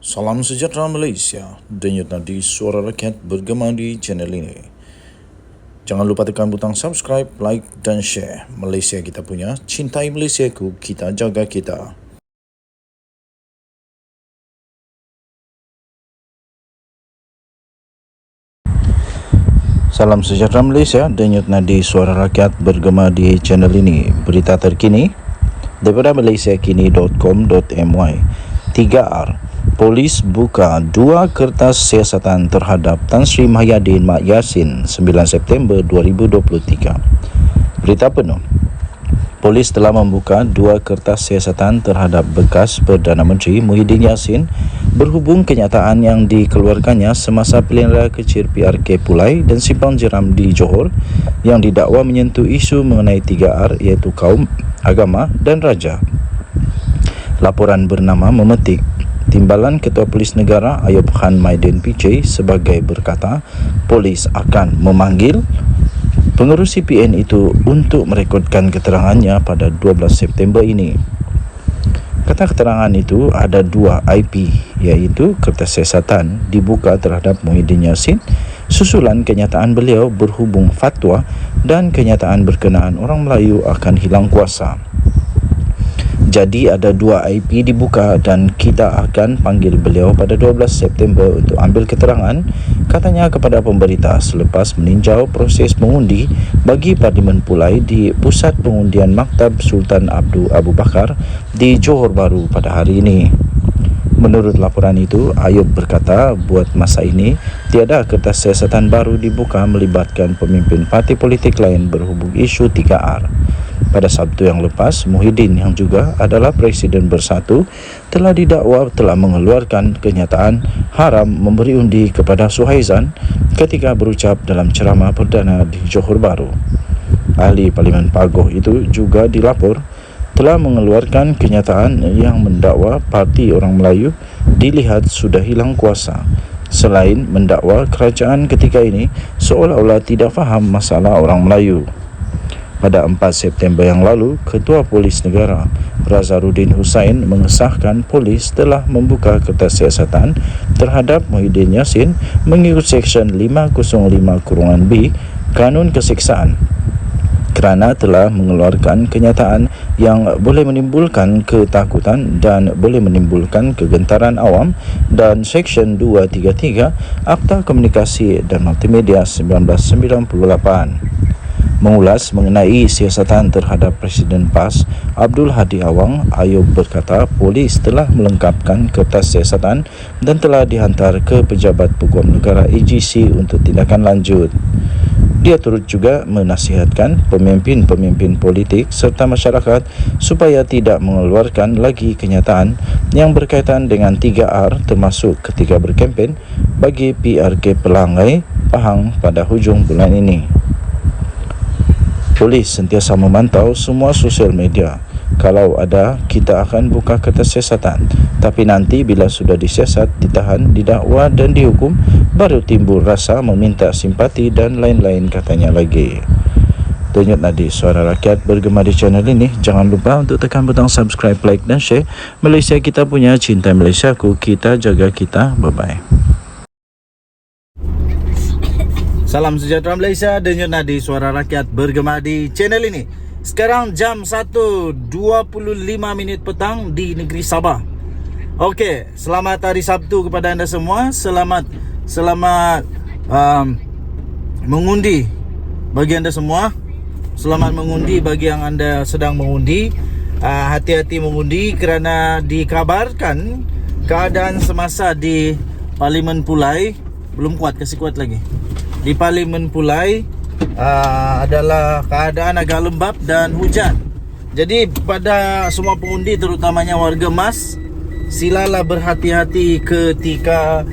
Salam sejahtera Malaysia, denyut nadi suara rakyat bergema di channel ini. Jangan lupa tekan butang subscribe, like dan share. Malaysia kita punya, cintai Malaysiaku, kita jaga kita. Salam sejahtera Malaysia, denyut nadi suara rakyat bergema di channel ini. Berita terkini daripada malaysiakini.com.my. 3R, polis buka 2 kertas siasatan terhadap Tan Sri Mahyadin Mak Yassin 9 September 2023. Berita penuh. Polis telah membuka 2 kertas siasatan terhadap bekas Perdana Menteri Muhyiddin Yassin berhubung kenyataan yang dikeluarkannya semasa pilihan raya kecil PRK Pulai dan Simpang Jeram di Johor yang didakwa menyentuh isu mengenai 3R iaitu kaum, agama dan raja. Laporan bernama memetik. Timbalan Ketua Polis Negara Ayub Khan Maidin PJ sebagai berkata, polis akan memanggil pengurus CPN itu untuk merekodkan keterangannya pada 12 September ini. Kata keterangan itu ada 2 IP, iaitu kertas siasatan dibuka terhadap Muhyiddin Yassin susulan kenyataan beliau berhubung fatwa dan kenyataan berkenaan orang Melayu akan hilang kuasa. Jadi ada 2 IP dibuka dan kita akan panggil beliau pada 12 September untuk ambil keterangan, katanya kepada pemberita selepas meninjau proses mengundi bagi Parlimen Pulai di Pusat Pengundian Maktab Sultan Abdul Abu Bakar di Johor Bahru pada hari ini. Menurut laporan itu, Ayub berkata buat masa ini tiada kertas siasatan baru dibuka melibatkan pemimpin parti politik lain berhubung isu 3R. Pada Sabtu yang lepas, Muhyiddin yang juga adalah Presiden Bersatu telah didakwa telah mengeluarkan kenyataan haram memberi undi kepada Suhaizan ketika berucap dalam ceramah perdana di Johor Bahru. Ahli Parlimen Pagoh itu juga dilapor telah mengeluarkan kenyataan yang mendakwa Parti Orang Melayu dilihat sudah hilang kuasa, selain mendakwa kerajaan ketika ini seolah-olah tidak faham masalah orang Melayu. Pada 4 September yang lalu, Ketua Polis Negara Razaruddin Hussain mengesahkan polis telah membuka kertas siasatan terhadap Muhyiddin Yassin mengikut Seksyen 505(b) Kanun Keseksaan kerana telah mengeluarkan kenyataan yang boleh menimbulkan ketakutan dan boleh menimbulkan kegentaran awam dan Seksyen 233 Akta Komunikasi dan Multimedia 1998. Mengulas mengenai siasatan terhadap Presiden PAS Abdul Hadi Awang, Ayub berkata polis telah melengkapkan kertas siasatan dan telah dihantar ke Pejabat Peguam Negara AGC untuk tindakan lanjut. Dia turut juga menasihatkan pemimpin-pemimpin politik serta masyarakat supaya tidak mengeluarkan lagi kenyataan yang berkaitan dengan 3R termasuk ketika berkempen bagi PRK Pelangai Pahang pada hujung bulan ini. Polis sentiasa memantau semua sosial media. Kalau ada, kita akan buka kertas siasatan. Tapi nanti bila sudah disiasat, ditahan, didakwa dan dihukum, baru timbul rasa meminta simpati dan lain-lain, katanya lagi. Denyut nadi suara rakyat bergema di channel ini. Jangan lupa untuk tekan butang subscribe, like dan share. Malaysia kita punya, cinta Malaysiaku, kita jaga kita. Bye-bye. Salam sejahtera Malaysia, denyut nadi suara rakyat bergema di channel ini. Sekarang jam 1.25 petang di negeri Sabah. Okey, selamat hari Sabtu kepada anda semua. Selamat mengundi bagi anda semua. Selamat mengundi bagi yang anda sedang mengundi. Hati-hati mengundi kerana dikabarkan keadaan semasa di Parlimen Pulai belum kuat, kasih kuat lagi. Di Parlimen Pulai adalah keadaan agak lembap dan hujan. Jadi pada semua pengundi terutamanya warga MAS, silalah berhati-hati ketika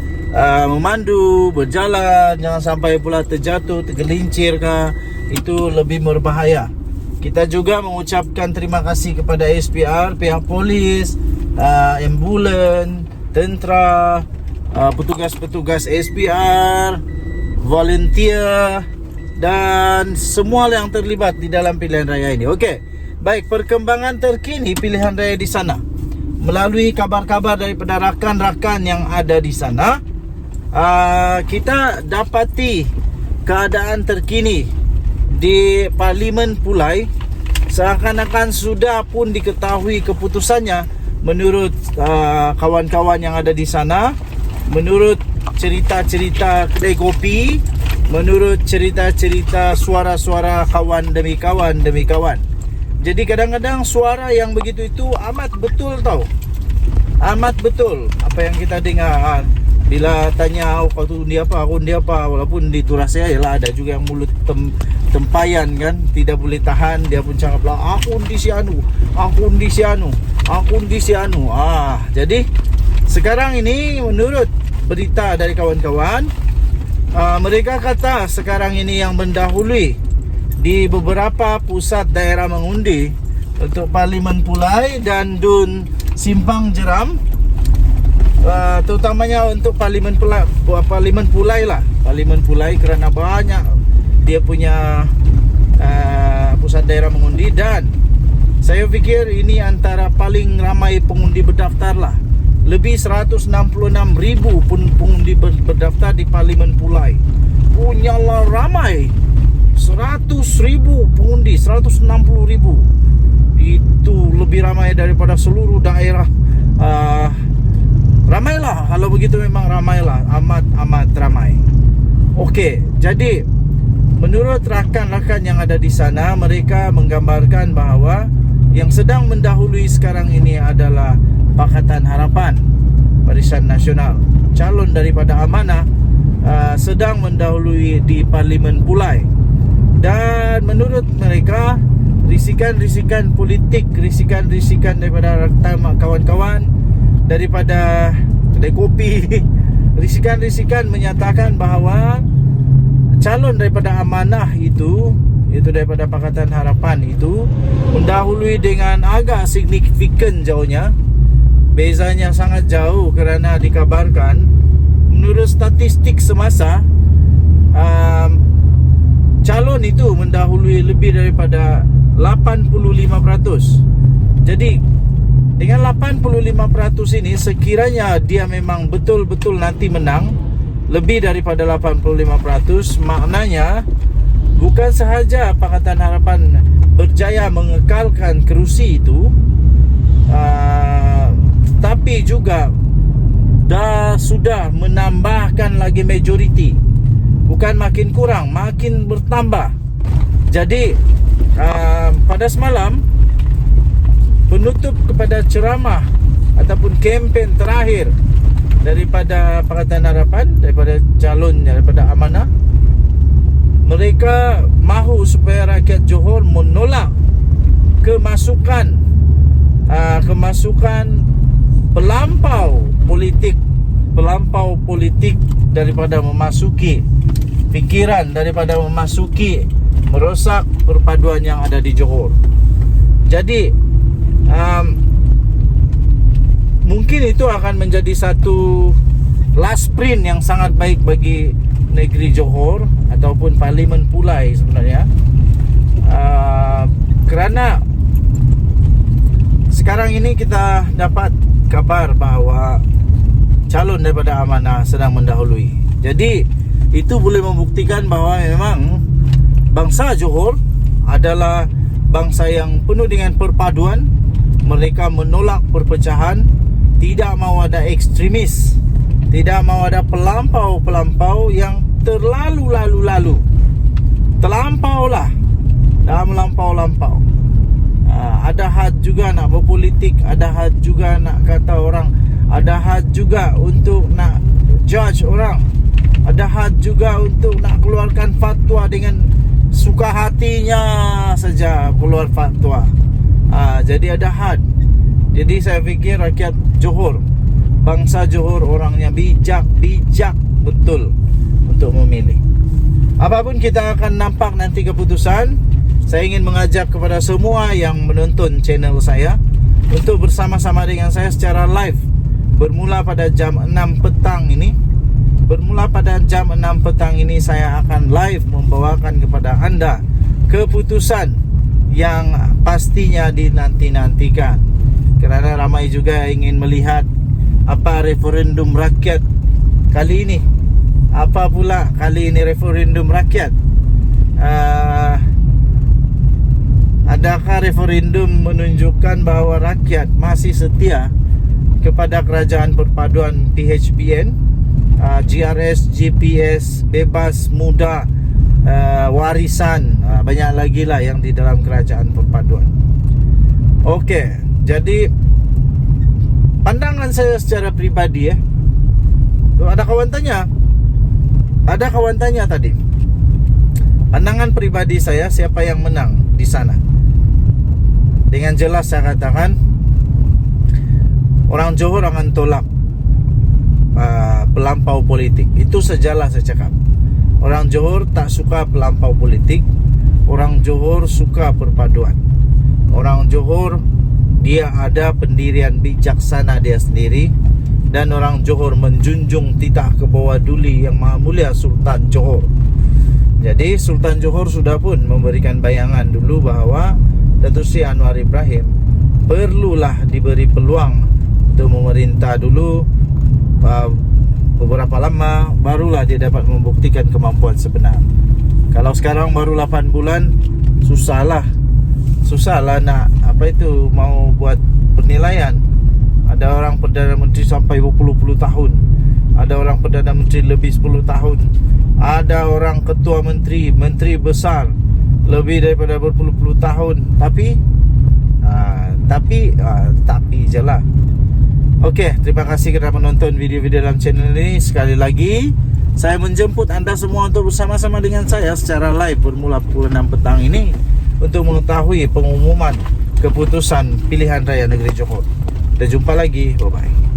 memandu, berjalan. Jangan sampai pula terjatuh, tergelincir ke, itu lebih berbahaya. Kita juga mengucapkan terima kasih kepada SPR, pihak polis, ambulan, tentera, petugas-petugas SPR, volunteer dan semua yang terlibat di dalam pilihan raya ini. Okey, baik, perkembangan terkini pilihan raya di sana. melalui kabar-kabar daripada rakan-rakan yang ada di sana, kita dapati keadaan terkini di Parlimen Pulai seakan-akan sudah pun diketahui keputusannya menurut kawan-kawan yang ada di sana, menurut cerita-cerita kedai kopi, menurut cerita-cerita suara-suara kawan demi kawan demi kawan. Jadi kadang-kadang suara yang begitu itu amat betul tau. Amat betul apa yang kita dengar. Bila tanya kau tu undi apa, aku undi apa, walaupun di Turas saya ialah ada juga yang mulut tempayan kan, tidak boleh tahan, dia pun cakap lah aku undi si anu, aku undi si anu, aku undi si anu. Jadi sekarang ini menurut berita dari kawan-kawan, mereka kata sekarang ini yang mendahului di beberapa pusat daerah mengundi untuk Parlimen Pulai dan Dun Simpang Jeram, terutamanya untuk Parlimen Pulai lah, Parlimen Pulai kerana banyak dia punya pusat daerah mengundi, dan saya fikir ini antara paling ramai pengundi berdaftar lah. Lebih 166,000 pengundi berdaftar di Parlimen Pulai. Punyalah ramai. 100,000 pengundi, 160,000. Itu lebih ramai daripada seluruh daerah. Ramailah, kalau begitu memang ramailah, amat ramai. Okey, jadi menurut rakan-rakan yang ada di sana, mereka menggambarkan bahawa yang sedang mendahului sekarang ini adalah Pakatan Harapan Barisan Nasional. Calon daripada Amanah sedang mendahului di Parlimen Pulai. Dan menurut mereka, risikan-risikan politik, risikan-risikan daripada kawan-kawan daripada kedai kopi, risikan-risikan menyatakan bahawa calon daripada Amanah itu, iaitu daripada Pakatan Harapan itu, mendahului dengan agak signifikan jauhnya. Bezanya sangat jauh kerana dikabarkan menurut statistik semasa, calon itu mendahului lebih daripada 85%. Jadi dengan 85% ini, sekiranya dia memang betul-betul nanti menang lebih daripada 85%, maknanya bukan sahaja Pakatan Harapan berjaya mengekalkan kerusi itu, tapi juga sudah menambahkan lagi majoriti. Bukan makin kurang, makin bertambah. Jadi pada semalam, penutup kepada ceramah ataupun kempen terakhir daripada Pakatan Harapan, daripada calon daripada Amanah, mereka mahu supaya rakyat Johor menolak kemasukan pelampau politik daripada memasuki fikiran, daripada memasuki merosak perpaduan yang ada di Johor. Jadi mungkin itu akan menjadi satu last sprint yang sangat baik bagi negeri Johor ataupun Parlimen Pulai sebenarnya, kerana sekarang ini kita dapat kabar bahawa calon daripada Amanah sedang mendahului. Jadi itu boleh membuktikan bahawa memang bangsa Johor adalah bangsa yang penuh dengan perpaduan. Mereka menolak perpecahan, tidak mahu ada ekstremis, tidak mahu ada pelampau-pelampau yang terlalu. Terlampaulah, dah melampau-lampau. Ada had juga nak berpolitik, ada had juga nak kata orang, ada had juga untuk nak judge orang, ada had juga untuk nak keluarkan fatwa dengan suka hatinya saja keluar fatwa. Jadi ada had. Jadi saya fikir rakyat Johor, bangsa Johor orangnya bijak betul untuk memilih. Apapun kita akan nampak nanti keputusan. Saya ingin mengajak kepada semua yang menonton channel saya untuk bersama-sama dengan saya secara live. Bermula pada jam 6 petang ini. Saya akan live membawakan kepada anda keputusan yang pastinya dinanti-nantikan. kerana ramai juga ingin melihat apa referendum rakyat kali ini. Apa pula kali ini referendum rakyat? Adakah referendum menunjukkan bahawa rakyat masih setia kepada kerajaan perpaduan PHBN, GRS, GPS, bebas, muda, warisan, banyak lagi lah yang di dalam kerajaan perpaduan. Okey, jadi pandangan saya secara peribadi ada kawan tanya tadi, pandangan peribadi saya siapa yang menang di sana. Dengan jelas saya katakan orang Johor akan tolak pelampau politik. Itu sajalah saya cakap. Orang Johor tak suka pelampau politik. Orang Johor suka perpaduan. Orang Johor dia ada pendirian bijaksana dia sendiri. Dan orang Johor menjunjung titah ke bawah duli Yang Maha Mulia Sultan Johor. Jadi Sultan Johor sudah pun memberikan bayangan dulu bahawa Datuk Seri Anwar Ibrahim perlulah diberi peluang untuk memerintah dulu beberapa lama, barulah dia dapat membuktikan kemampuan sebenar. Kalau sekarang baru 8 bulan, susahlah nak mau buat penilaian. Ada orang Perdana Menteri sampai berpuluh-puluh tahun, ada orang Perdana Menteri lebih 10 tahun, ada orang Ketua Menteri, Menteri besar lebih daripada berpuluh-puluh tahun. Tapi je lah. Okey, terima kasih kerana menonton video-video dalam channel ini. Sekali lagi, saya menjemput anda semua untuk bersama-sama dengan saya secara live bermula pukul 6 petang ini untuk mengetahui pengumuman keputusan pilihan raya negeri Johor. Dan jumpa lagi, bye-bye.